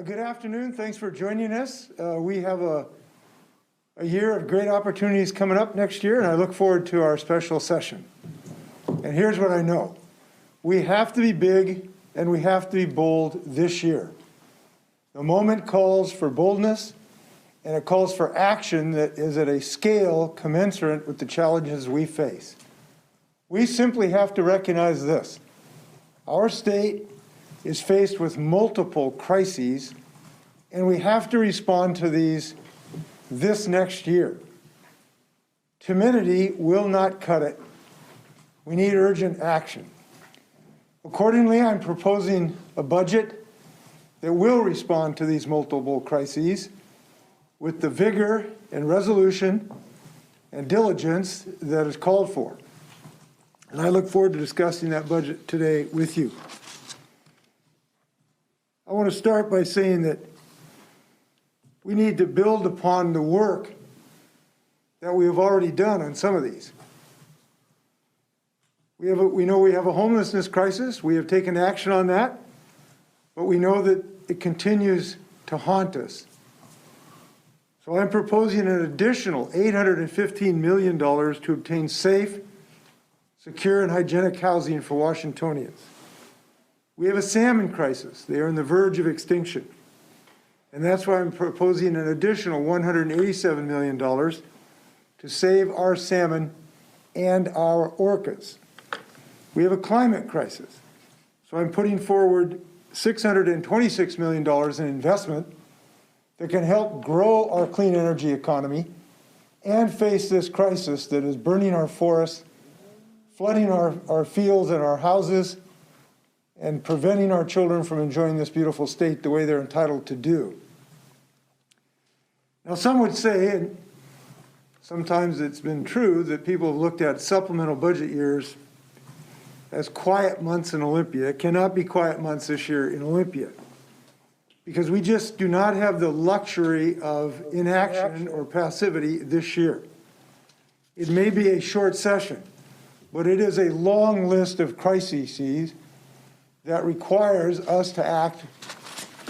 Good afternoon. Thanks for joining us. We have a year of great opportunities coming up next year, and I look forward to our special session. And here's what I know. We have to be big and we have to be bold this year. The moment calls for boldness, and it calls for action that is at a scale commensurate with the challenges we face. We simply have to recognize this. Our state is faced with multiple crises, and we have to respond to these this next year. Timidity will not cut it. We need urgent action. Accordingly, I'm proposing a budget that will respond to these multiple crises with the vigor and resolution and diligence that is called for. And I look forward to discussing that budget today with you. I want to start by saying that we need to build upon the work that we have already done on some of these. We know we have a homelessness crisis. We have taken action on that, but we know that it continues to haunt us. So I'm proposing an additional $815 million to obtain safe, secure, and hygienic housing for Washingtonians. We have a salmon crisis. They are on the verge of extinction. And that's why I'm proposing an additional $187 million to save our salmon and our orcas. We have a climate crisis. So I'm putting forward $626 million in investment that can help grow our clean energy economy and face this crisis that is burning our forests, flooding our fields and our houses, and preventing our children from enjoying this beautiful state the way they're entitled to do. Now, some would say, and sometimes it's been true, that people have looked at supplemental budget years as quiet months in Olympia. It cannot be quiet months this year in Olympia, because we just do not have the luxury of inaction or passivity this year. It may be a short session, but it is a long list of crises that requires us to act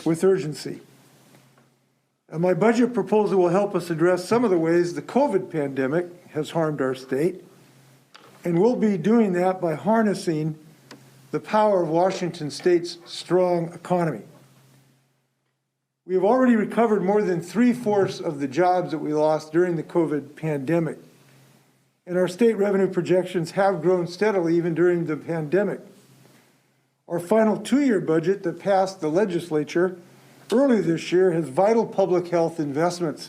with urgency. And my budget proposal will help us address some of the ways the COVID pandemic has harmed our state, and we'll be doing that by harnessing the power of Washington State's strong economy. We have already recovered more than 3/4 of the jobs that we lost during the COVID pandemic, and our state revenue projections have grown steadily even during the pandemic. Our final two-year budget that passed the legislature early this year has vital public health investments,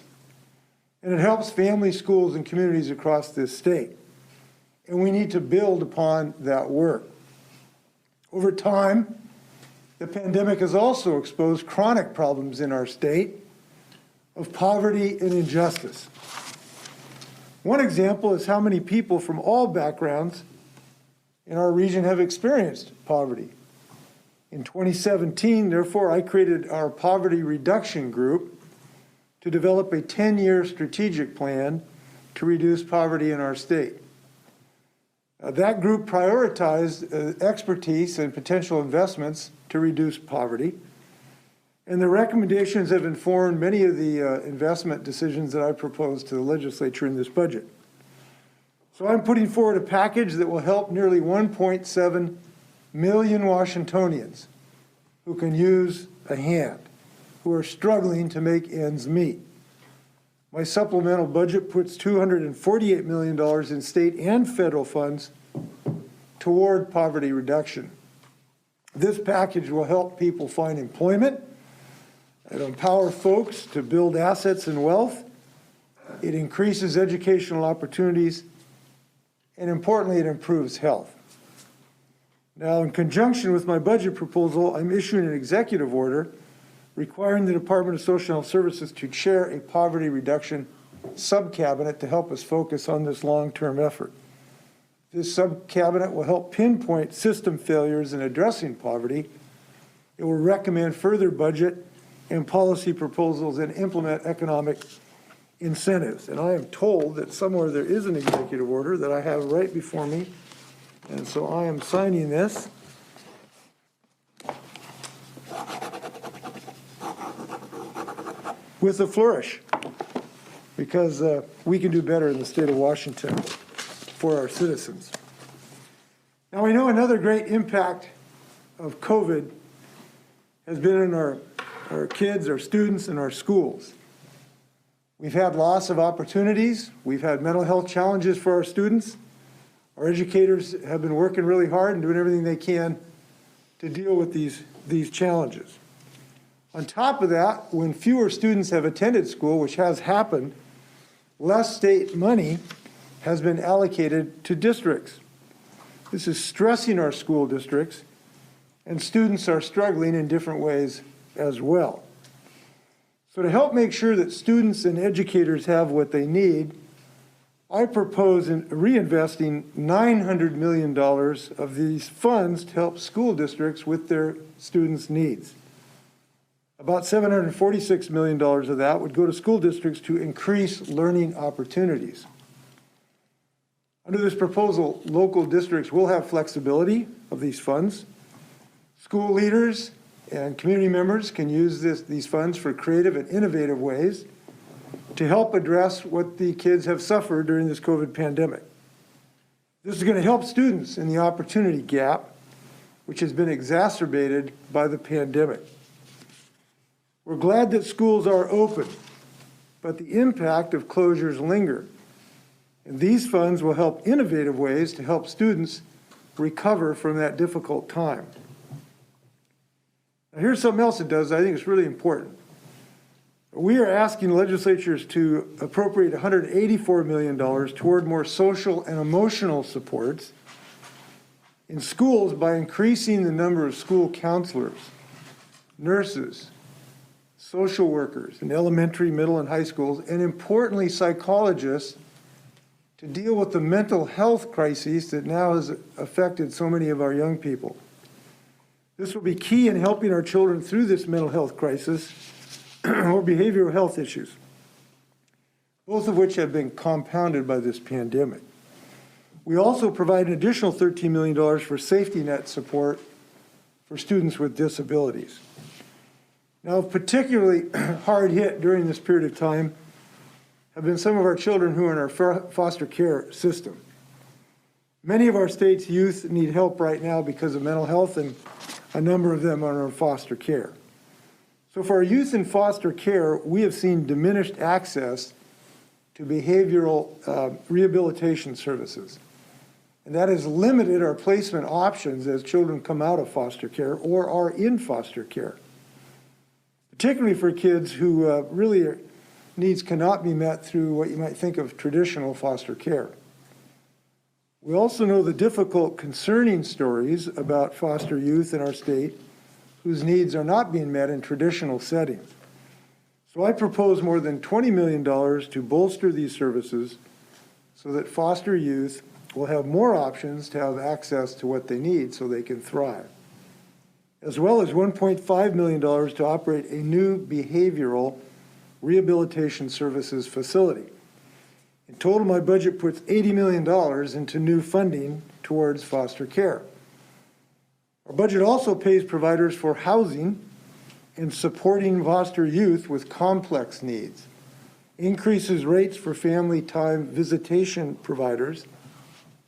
and it helps families, schools, and communities across this state. And we need to build upon that work. Over time, the pandemic has also exposed chronic problems in our state of poverty and injustice. One example is how many people from all backgrounds in our region have experienced poverty. In 2017, therefore, I created our Poverty Reduction Group to develop a 10-year strategic plan to reduce poverty in our state. That group prioritized expertise and potential investments to reduce poverty, and the recommendations have informed many of the investment decisions that I proposed to the legislature in this budget. So I'm putting forward a package that will help nearly 1.7 million Washingtonians who can use a hand, who are struggling to make ends meet. My supplemental budget puts $248 million in state and federal funds toward poverty reduction. This package will help people find employment and empower folks to build assets and wealth. It increases educational opportunities, and importantly, it improves health. Now, in conjunction with my budget proposal, I'm issuing an executive order requiring the Department of Social Health Services to chair a poverty reduction sub-cabinet to help us focus on this long-term effort. This sub-cabinet will help pinpoint system failures in addressing poverty. It will recommend further budget and policy proposals and implement economic incentives. And I am told that somewhere there is an executive order that I have right before me. And so I am signing this. with a flourish, because we can do better in the state of Washington for our citizens. Now, we know another great impact of COVID has been in our kids, our students, and our schools. We've had loss of opportunities. We've had mental health challenges for our students. Our educators have been working really hard and doing everything they can to deal with these challenges. On top of that, when fewer students have attended school, which has happened, less state money has been allocated to districts. This is stressing our school districts, and students are struggling in different ways as well. So to help make sure that students and educators have what they need, I propose reinvesting $900 million of these funds to help school districts with their students' needs. About $746 million of that would go to school districts to increase learning opportunities. Under this proposal, local districts will have flexibility of these funds. School leaders and community members can use these funds for creative and innovative ways to help address what the kids have suffered during this COVID pandemic. This is going to help students in the opportunity gap, which has been exacerbated by the pandemic. We're glad that schools are open, but the impact of closures linger. And these funds will help innovative ways to help students recover from that difficult time. Now, here's something else it does that I think is really important. We are asking legislatures to appropriate $184 million toward more social and emotional supports in schools by increasing the number of school counselors, nurses, social workers in elementary, middle, and high schools, and importantly, psychologists to deal with the mental health crisis that now has affected so many of our young people. This will be key in helping our children through this mental health crisis or behavioral health issues, both of which have been compounded by this pandemic. We also provide an additional $13 million for safety net support for students with disabilities. Now, particularly hard hit during this period of time have been some of our children who are in our foster care system. Many of our state's youth need help right now because of mental health, and a number of them are in foster care. So for our youth in foster care, we have seen diminished access to behavioral rehabilitation services. And that has limited our placement options as children come out of foster care or are in foster care, particularly for kids who really needs cannot be met through what you might think of traditional foster care. We also know the difficult, concerning stories about foster youth in our state whose needs are not being met in traditional settings. So I propose more than $20 million to bolster these services so that foster youth will have more options to have access to what they need so they can thrive, as well as $1.5 million to operate a new behavioral rehabilitation services facility. In total, my budget puts $80 million into new funding towards foster care. Our budget also pays providers for housing and supporting foster youth with complex needs, increases rates for family time visitation providers,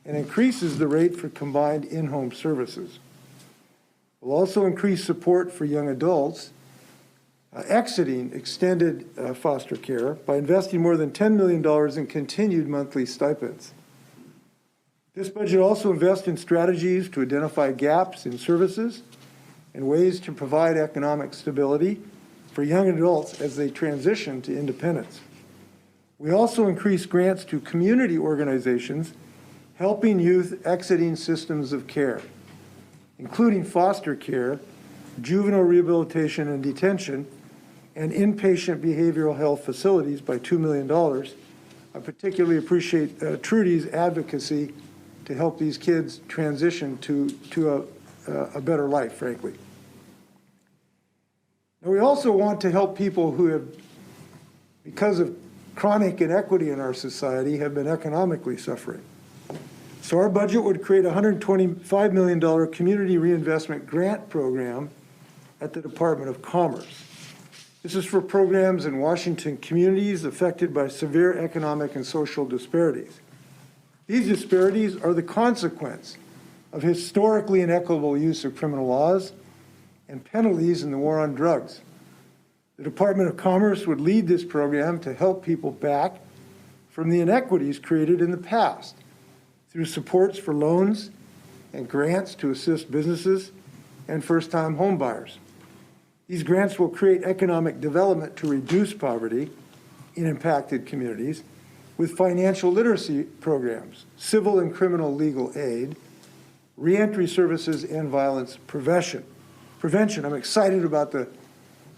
and increases the rate for combined in-home services. We'll also increase support for young adults exiting extended foster care by investing more than $10 million in continued monthly stipends. This budget also invests in strategies to identify gaps in services and ways to provide economic stability for young adults as they transition to independence. We also increase grants to community organizations helping youth exiting systems of care, including foster care, juvenile rehabilitation and detention, and inpatient behavioral health facilities by $2 million. I particularly appreciate Trudy's advocacy to help these kids transition to a better life, frankly. Now, we also want to help people who have, because of chronic inequity in our society, have been economically suffering. So our budget would create a $125 million community reinvestment grant program at the Department of Commerce. This is for programs in Washington communities affected by severe economic and social disparities. These disparities are the consequence of historically inequitable use of criminal laws and penalties in the war on drugs. The Department of Commerce would lead this program to help people back from the inequities created in the past through supports for loans and grants to assist businesses and first-time homebuyers. These grants will create economic development to reduce poverty in impacted communities with financial literacy programs, civil and criminal legal aid, reentry services, and violence prevention. I'm excited about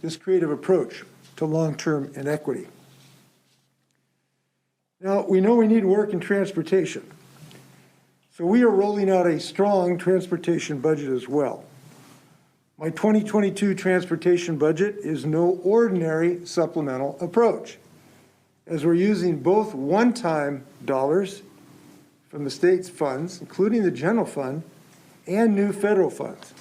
this creative approach to long-term inequity. Now, we know we need work in transportation. So we are rolling out a strong transportation budget as well. My 2022 transportation budget is no ordinary supplemental approach, as we're using both one-time dollars from the state's funds, including the general fund, and new federal funds,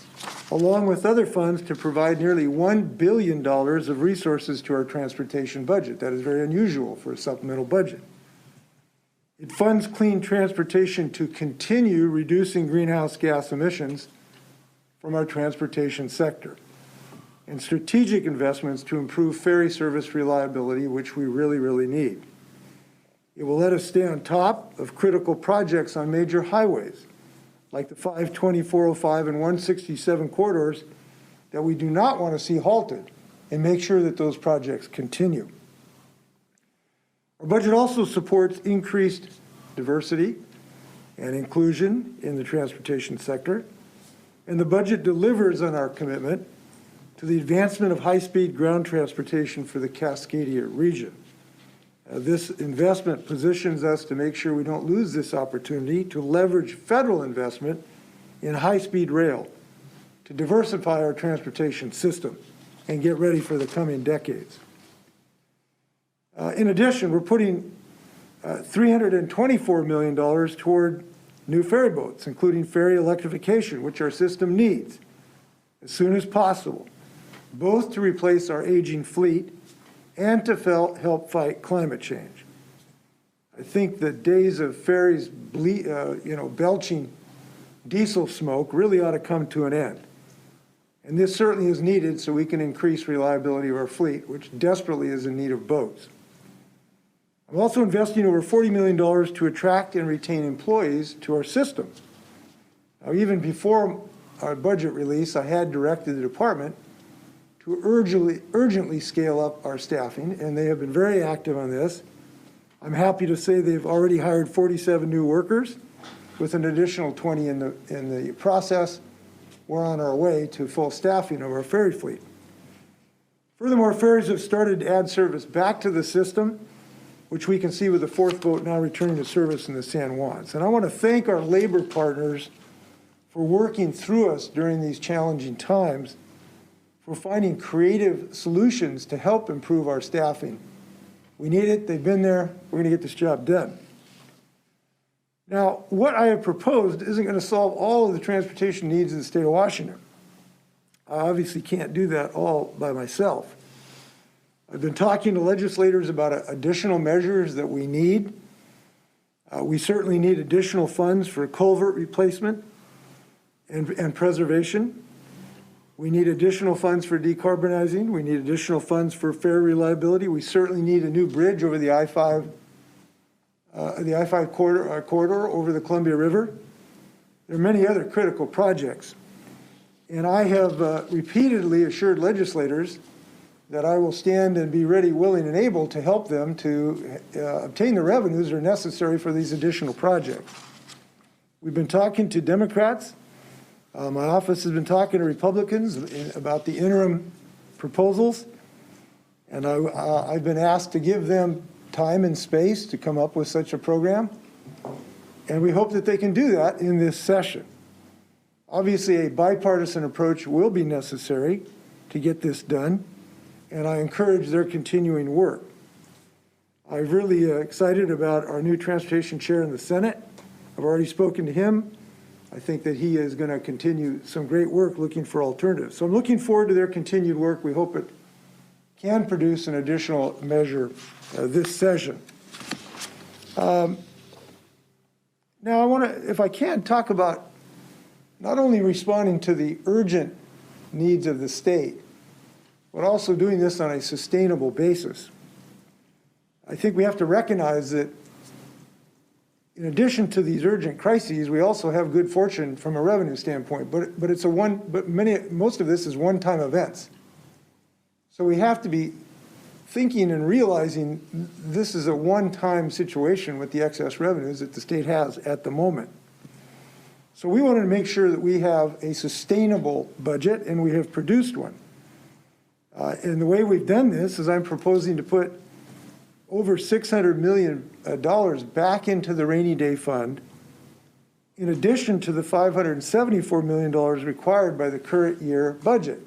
along with other funds to provide nearly $1 billion of resources to our transportation budget. That is very unusual for a supplemental budget. It funds clean transportation to continue reducing greenhouse gas emissions from our transportation sector, and strategic investments to improve ferry service reliability, which we really need. It will let us stay on top of critical projects on major highways, like the 520, 405, and 167 corridors that we do not want to see halted, and make sure that those projects continue. Our budget also supports increased diversity and inclusion in the transportation sector, and the budget delivers on our commitment to the advancement of high-speed ground transportation for the Cascadia region. This investment positions us to make sure we don't lose this opportunity to leverage federal investment in high-speed rail to diversify our transportation system and get ready for the coming decades. In addition, we're putting $324 million toward new ferry boats, including Ferry Electrification, which our system needs as soon as possible, both to replace our aging fleet and to help fight climate change. I think the days of ferries belching diesel smoke really ought to come to an end. And this certainly is needed so we can increase reliability of our fleet, which desperately is in need of boats. I'm also investing over $40 million to attract and retain employees to our system. Now, even before our budget release, I had directed the department to urgently scale up our staffing, and they have been very active on this. I'm happy to say they've already hired 47 new workers, with an additional 20 in the process. We're on our way to full staffing of our ferry fleet. Furthermore, ferries have started to add service back to the system, which we can see with the fourth boat now returning to service in the San Juans. And I want to thank our labor partners for working through us during these challenging times, for finding creative solutions to help improve our staffing. We need it, they've been there, we're going to get this job done. Now, what I have proposed isn't going to solve all of the transportation needs of the state of Washington. I obviously can't do that all by myself. I've been talking to legislators about additional measures that we need. We certainly need additional funds for culvert replacement and preservation. We need additional funds for decarbonizing. We need additional funds for ferry reliability. We certainly need a new bridge over the I-5 corridor over the Columbia River. There are many other critical projects. And I have repeatedly assured legislators that I will stand and be ready, willing, and able to help them to obtain the revenues that are necessary for these additional projects. We've been talking to Democrats. My office has been talking to Republicans about the interim proposals, and I've been asked to give them time and space to come up with such a program, and we hope that they can do that in this session. Obviously, a bipartisan approach will be necessary to get this done, and I encourage their continuing work. I'm really excited about our new transportation chair in the Senate. I've already spoken to him. I think that he is going to continue some great work looking for alternatives. So I'm looking forward to their continued work. We hope it can produce an additional measure this session. Now I want to, if I can, talk about not only responding to the urgent needs of the state, but also doing this on a sustainable basis. I think we have to recognize that in addition to these urgent crises, we also have good fortune from a revenue standpoint, but it's most of this is one-time events. So we have to be thinking and realizing this is a one-time situation with the excess revenues that the state has at the moment. So we wanted to make sure that we have a sustainable budget, and we have produced one. And the way we've done this is I'm proposing to put over $600 million back into the rainy day fund, in addition to the $574 million required by the current year budget.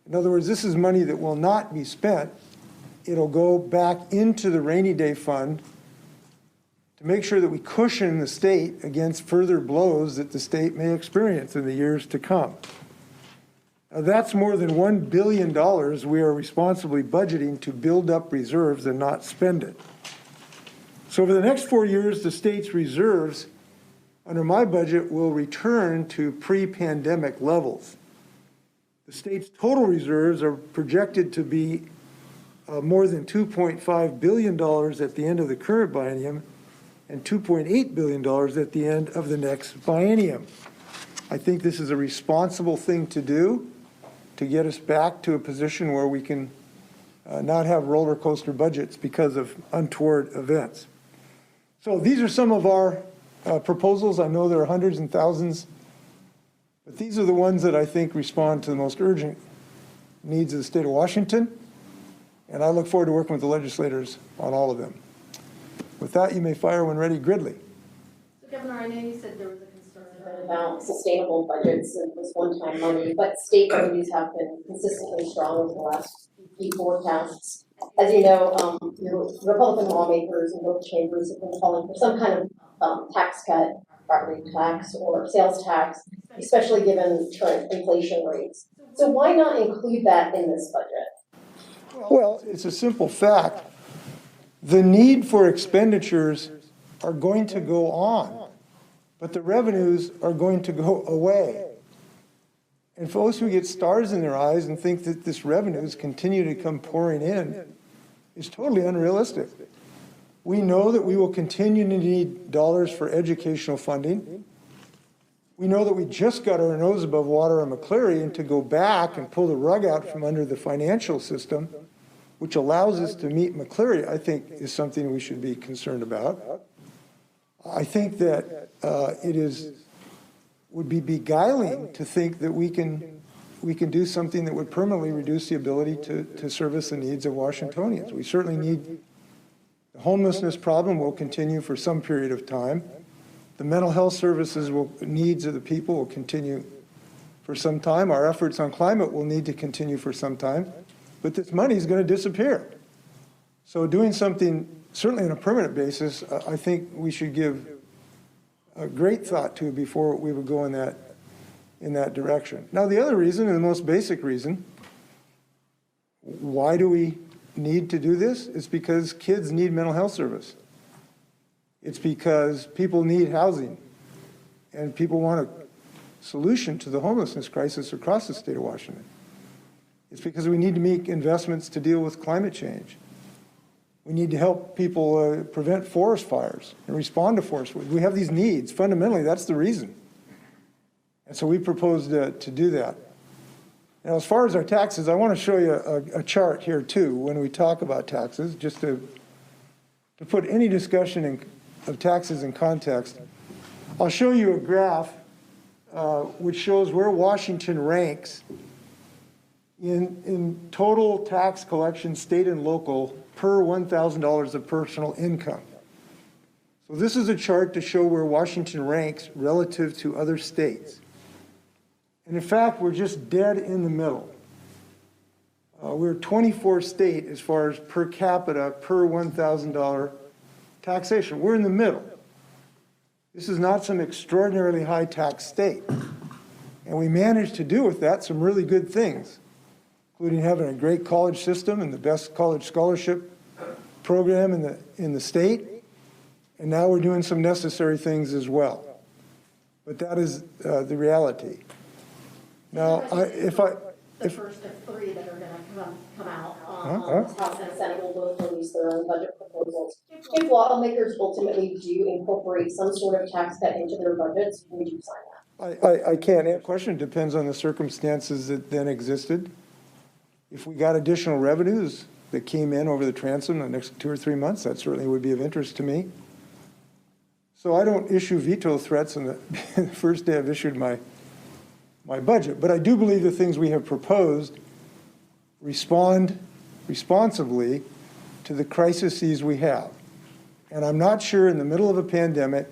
In other words, this is money that will not be spent. It'll go back into the rainy day fund to make sure that we cushion the state against further blows that the state may experience in the years to come. Now, that's more than $1 billion we are responsibly budgeting to build up reserves and not spend it. So over the next 4 years, the state's reserves under my budget will return to pre-pandemic levels. The state's total reserves are projected to be more than $2.5 billion at the end of the current biennium and $2.8 billion at the end of the next biennium. I think this is a responsible thing to do to get us back to a position where we can not have roller coaster budgets because of untoward events. So these are some of our proposals. I know there are hundreds and thousands, but these are the ones that I think respond to the most urgent needs of the state of Washington, and I look forward to working with the legislators on all of them. With that, you may fire when ready. Gridley. So, Governor, I know you said there was a concern about sustainable budgets and this one-time money, but state revenues have been consistently strong over the last few forecasts. As you know, Republican lawmakers in both chambers have been calling for some kind of tax cut, property tax or sales tax, especially given current inflation rates. So why not include that in this budget? Well, it's a simple fact. The need for expenditures are going to go on, but the revenues are going to go away. And folks who get stars in their eyes and think that this revenues continue to come pouring in is totally unrealistic. We know that we will continue to need dollars for educational funding. We know that we just got our nose above water on McCleary, and to go back and pull the rug out from under the financial system, which allows us to meet McCleary, I think is something we should be concerned about. I think that would be beguiling to think that we can do something that would permanently reduce the ability to service the needs of Washingtonians. We certainly need, the homelessness problem will continue for some period of time. The mental health services needs of the people will continue for some time. Our efforts on climate will need to continue for some time. But this money is going to disappear. So doing something, certainly on a permanent basis, I think we should give a great thought to before we would go in that direction. Now, the other reason, and the most basic reason, why do we need to do this? It's because kids need mental health service. It's because people need housing, and people want a solution to the homelessness crisis across the state of Washington. It's because we need to make investments to deal with climate change. We need to help people prevent forest fires and respond to forest fires. We have these needs. Fundamentally, that's the reason. And so we propose to do that. Now, as far as our taxes, I want to show you a chart here, too, when we talk about taxes, just to put any discussion of taxes in context. I'll show you a graph which shows where Washington ranks in total tax collection, state and local, per $1,000 of personal income. So this is a chart to show where Washington ranks relative to other states. And in fact, we're just dead in the middle. We're 24th state as far as per capita, per $1,000 taxation. We're in the middle. This is not some extraordinarily high tax state. And we managed to do with that some really good things, including having a great college system and the best college scholarship program in the state. And now we're doing some necessary things as well. But that is the reality. Now, The first of three that are gonna come out, this House and Senate will both release their own budget proposals. If lawmakers ultimately do incorporate some sort of tax cut into their budgets, would you sign that? I can't answer the question. It depends on the circumstances that then existed. If we got additional revenues that came in over the transom the next 2 or 3 months, that certainly would be of interest to me. So I don't issue veto threats on the first day I've issued my budget, but I do believe the things we have proposed respond responsibly to the crises we have. And I'm not sure in the middle of a pandemic,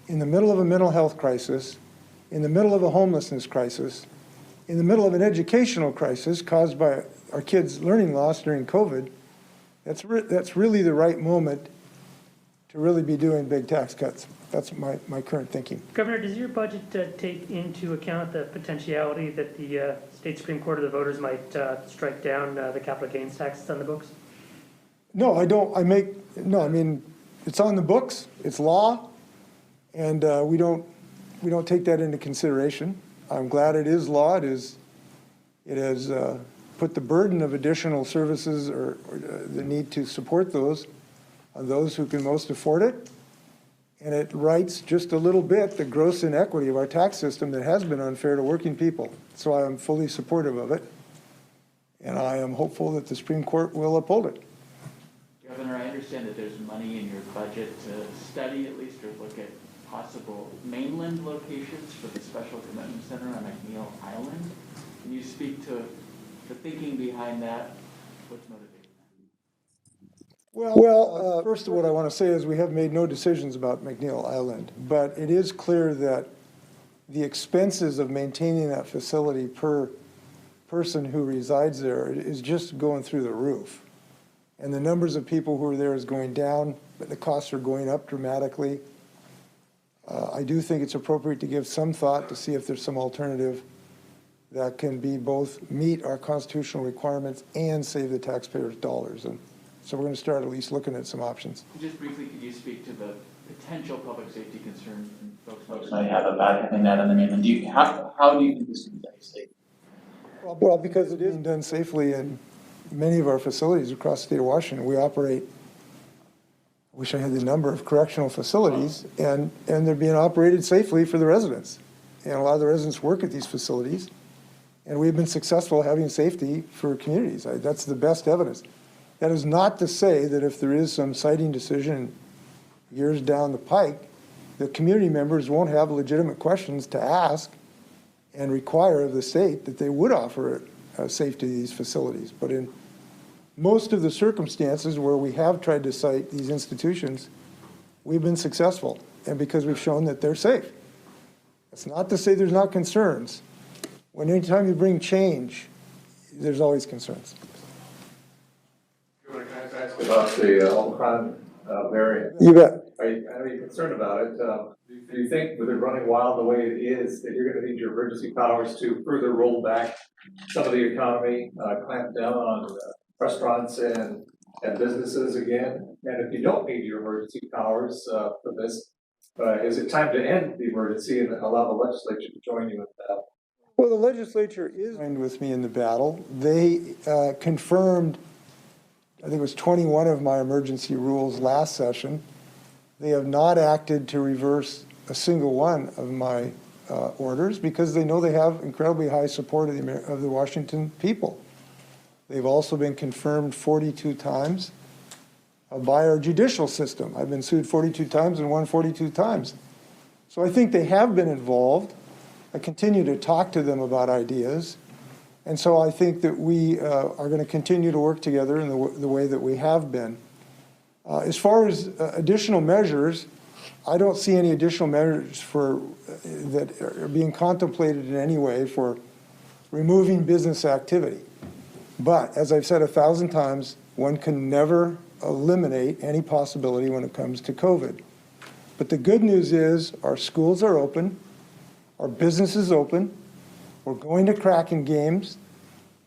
in the middle of a mental health crisis, in the middle of a homelessness crisis, in the middle of an educational crisis caused by our kids' learning loss during COVID, that's really the right moment to really be doing big tax cuts. That's my current thinking. Governor, does your budget take into account the potentiality that the State Supreme Court of the voters might strike down the capital gains taxes on the books? No, I don't. I mean, it's on the books, it's law, and we don't take that into consideration. I'm glad it is law. It has put the burden of additional services or the need to support those on those who can most afford it. And it rights just a little bit the gross inequity of our tax system that has been unfair to working people. So I am fully supportive of it. And I am hopeful that the Supreme Court will uphold it. Governor, I understand that there's money in your budget to study at least or look at possible mainland locations for the Special Commitment Center on McNeil Island. Can you speak to the thinking behind that? What's motivating that? Well, first of all, what I want to say is we have made no decisions about McNeil Island, but it is clear that the expenses of maintaining that facility per person who resides there is just going through the roof. And the numbers of people who are there is going down, but the costs are going up dramatically. I do think it's appropriate to give some thought to see if there's some alternative that can be both meet our constitutional requirements and save the taxpayers' dollars. And so we're going to start at least looking at some options. Just briefly, could you speak to the potential public safety concerns folks might have about having that on the mainland? How do you think this can be done safely? Well, because it isn't done safely in many of our facilities across the state of Washington. We operate, I wish I had the number of correctional facilities, and they're being operated safely for the residents. And a lot of the residents work at these facilities, and we've been successful having safety for communities. That's the best evidence. That is not to say that if there is some siting decision years down the pike, the community members won't have legitimate questions to ask and require of the state that they would offer safety to these facilities. But in most of the circumstances where we have tried to site these institutions, we've been successful, and because we've shown that they're safe. That's not to say there's not concerns. When anytime you bring change, there's always concerns. Can I ask about the Omicron variant? You bet. Are you concerned about it? Do you think with it running wild the way it is that you're going to need your emergency powers to further roll back some of the economy, clamp down on restaurants and businesses again? And if you don't need your emergency powers for this, is it time to end the emergency and allow the legislature to join you in that? Well, the legislature is joined with me in the battle. They confirmed, I think it was 21 of my emergency rules last session. They have not acted to reverse a single one of my orders because they know they have incredibly high support of the Washington people. They've also been confirmed 42 times by our judicial system. I've been sued 42 times and won 42 times. So I think they have been involved. I continue to talk to them about ideas. And so I think that we are going to continue to work together in the way that we have been. As far as additional measures, I don't see any additional measures that are being contemplated in any way for removing business activity. But as I've said 1,000 times, one can never eliminate any possibility when it comes to COVID. But the good news is our schools are open, our business is open, we're going to Kraken games,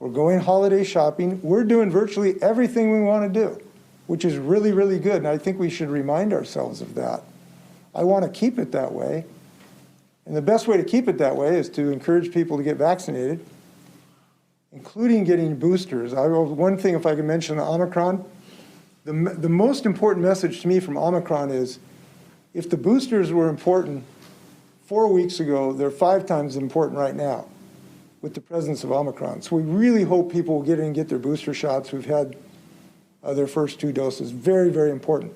We're going holiday shopping. We're doing virtually everything we want to do, which is really, really good. And I think we should remind ourselves of that. I want to keep it that way. And the best way to keep it that way is to encourage people to get vaccinated, including getting boosters. One thing, if I could mention the Omicron, the most important message to me from Omicron is, if the boosters were important 4 weeks ago, they're 5 times important right now with the presence of Omicron. So we really hope people will get in and get their booster shots who've had their first 2 doses. Very, very important.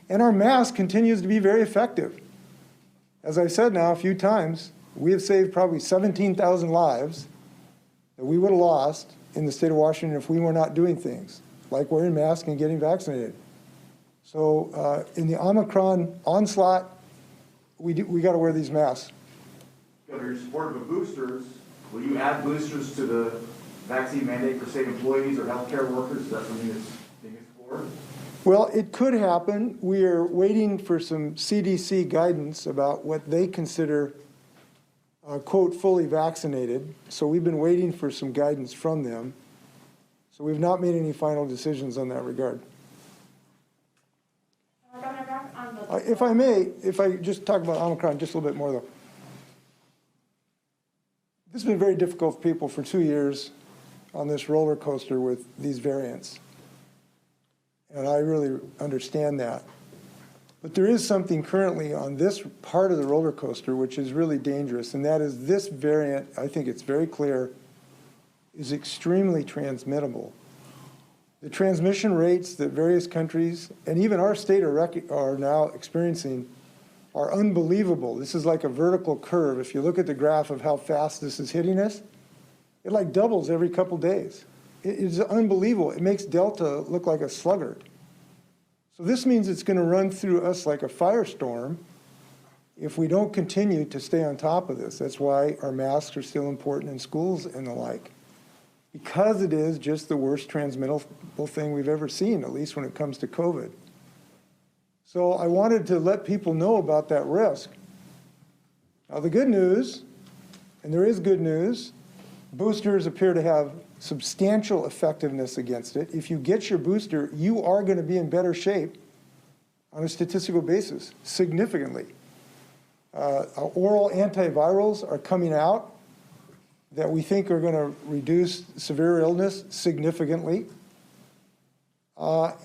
And our mask continues to be very effective. As I've said now a few times, we have saved probably 17,000 lives that we would have lost in the state of Washington if we were not doing things like wearing masks and getting vaccinated. So in the Omicron onslaught, we got to wear these masks. Governor, you're supportive of boosters. Will you add boosters to the vaccine mandate for state employees or healthcare workers? Is that something that's being explored? Well, it could happen. We are waiting for some CDC guidance about what they consider, quote, fully vaccinated. So we've been waiting for some guidance from them. So we've not made any final decisions on that regard. Governor, back on the If I may, if I just talk about Omicron just a little bit more, though. This has been very difficult for people for 2 years on this roller coaster with these variants. And I really understand that. But there is something currently on this part of the roller coaster which is really dangerous, and that is this variant, I think it's very clear, is extremely transmittable. The transmission rates that various countries, and even our state are now experiencing, are unbelievable. This is like a vertical curve. If you look at the graph of how fast this is hitting us, it like doubles every couple days. It is unbelievable. It makes Delta look like a sluggard. So this means it's going to run through us like a firestorm if we don't continue to stay on top of this. That's why our masks are still important in schools and the like, because it is just the worst transmittable thing we've ever seen, at least when it comes to COVID. So I wanted to let people know about that risk. Now the good news, and there is good news, boosters appear to have substantial effectiveness against it. If you get your booster, you are going to be in better shape on a statistical basis, significantly. Oral antivirals are coming out that we think are going to reduce severe illness significantly.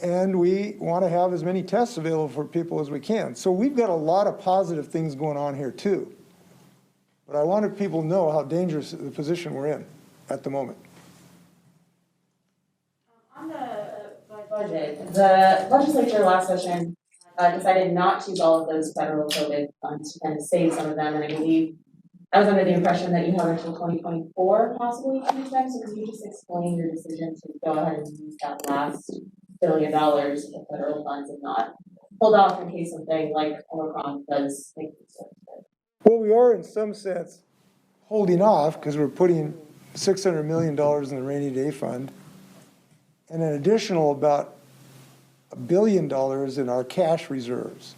And we want to have as many tests available for people as we can. So we've got a lot of positive things going on here too. But I wanted people to know how dangerous the position we're in at the moment. on the budget, the legislature last session decided not to use all of those federal COVID funds to kind of save some of them, and I believe I was under the impression that you have until 2024 possibly to use them. So could you just explain your decision to go ahead and use that last $1 billion of federal funds and not hold off in case something like Omicron does make it? Well, we are in some sense holding off because we're putting $600 million in the rainy day fund and an additional about $1 billion in our cash reserves.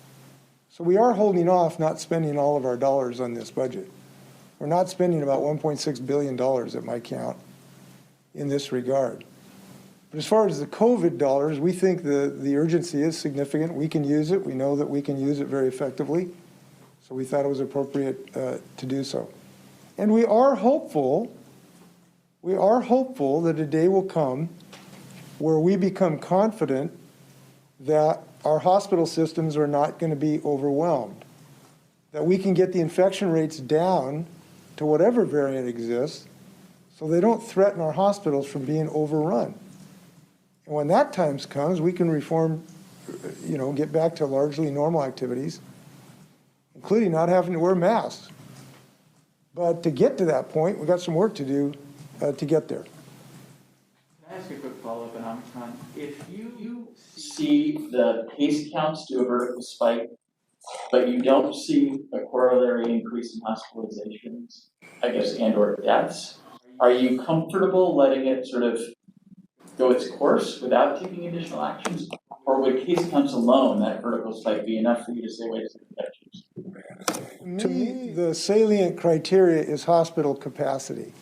So we are holding off not spending all of our dollars on this budget. We're not spending about $1.6 billion at my count in this regard. But as far as the COVID dollars, we think the urgency is significant. We can use it. We know that we can use it very effectively. So we thought it was appropriate to do so. And we are hopeful that a day will come where we become confident that our hospital systems are not going to be overwhelmed, that we can get the infection rates down to whatever variant exists so they don't threaten our hospitals from being overrun. And when that time comes, we can reform, get back to largely normal activities, including not having to wear masks. But to get to that point, we've got some work to do to get there. Can I ask a quick follow-up on Omicron? If you see the case counts do a vertical spike, but you don't see a corollary increase in hospitalizations, I guess, and/or deaths, are you comfortable letting it sort of go its course without taking additional actions? Or would case counts alone, that vertical spike, be enough for you to say, wait a second, To me, the salient criteria is hospital capacity.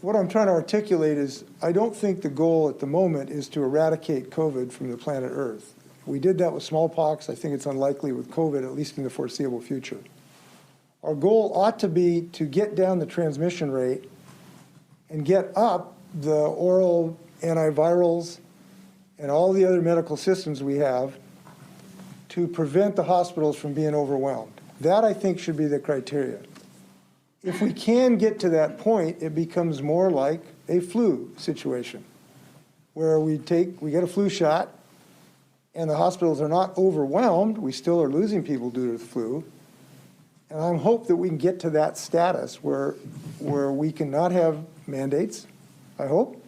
what I'm trying to articulate is, I don't think the goal at the moment is to eradicate COVID from the planet Earth. We did that with smallpox. I think it's unlikely with COVID, at least in the foreseeable future. Our goal ought to be to get down the transmission rate and get up the oral antivirals and all the other medical systems we have to prevent the hospitals from being overwhelmed. That, I think, should be the criteria. If we can get to that point, it becomes more like a flu situation, where we get a flu shot, and the hospitals are not overwhelmed. We still are losing people due to the flu. And I hope that we can get to that status where we can not have mandates, I hope,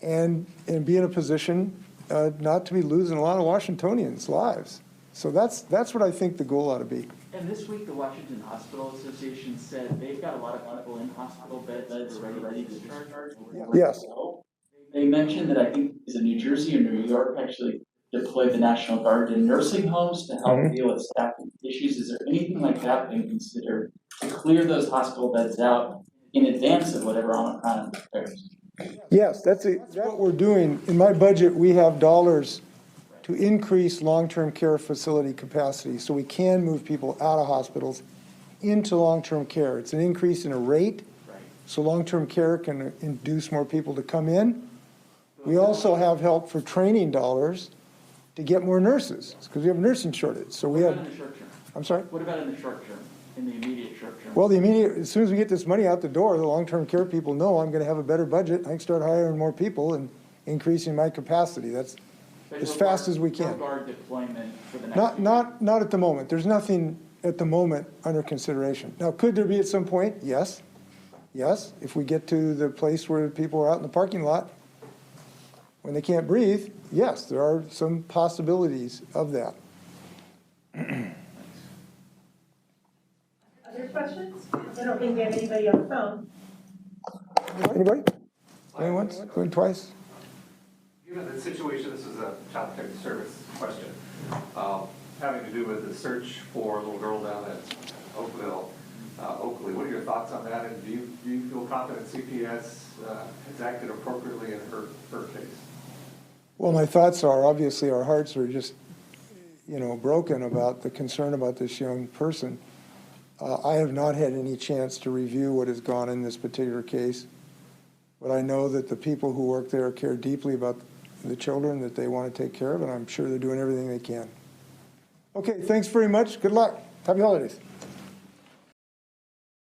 and be in a position not to be losing a lot of Washingtonians' lives. So that's what I think the goal ought to be. And this week, the Washington Hospital Association said they've got a lot of people in hospital beds that are ready to discharge. Yes. They mentioned that I think is it New Jersey or New York actually deployed the National Guard in nursing homes to help deal with staffing issues. Is there anything like that being considered to clear those hospital beds out in advance of whatever Omicron occurs? Yes, that's what we're doing. In my budget, we have dollars to increase long-term care facility capacity so we can move people out of hospitals into long-term care. It's an increase in a rate, so long-term care can induce more people to come in. We also have help for training dollars to get more nurses, because we have a nursing shortage. So we What have, about in the short term? I'm sorry? What about in the short term, in the immediate short term? Well, as soon as we get this money out the door, the long-term care people know I'm going to have a better budget. I can start hiring more people and increasing my capacity. That's as fast as we can. Guard deployment for the next Not at the moment. There's nothing at the moment under consideration. Now, could there be at some point? Yes. Yes, if we get to the place where people are out in the parking lot when they can't breathe, yes, there are some possibilities of that. Other questions? I don't think we have anybody on the phone. Anybody? Going once, going twice? Given the situation, this is a child protective service question, having to do with the search for a little girl down at Oakley. What are your thoughts on that? And do you feel confident CPS has acted appropriately in her case? Well, my thoughts are, obviously, our hearts are just, broken about the concern about this young person. I have not had any chance to review what has gone in this particular case, but I know that the people who work there care deeply about the children that they want to take care of, and I'm sure they're doing everything they can. Okay, thanks very much. Good luck. Happy holidays.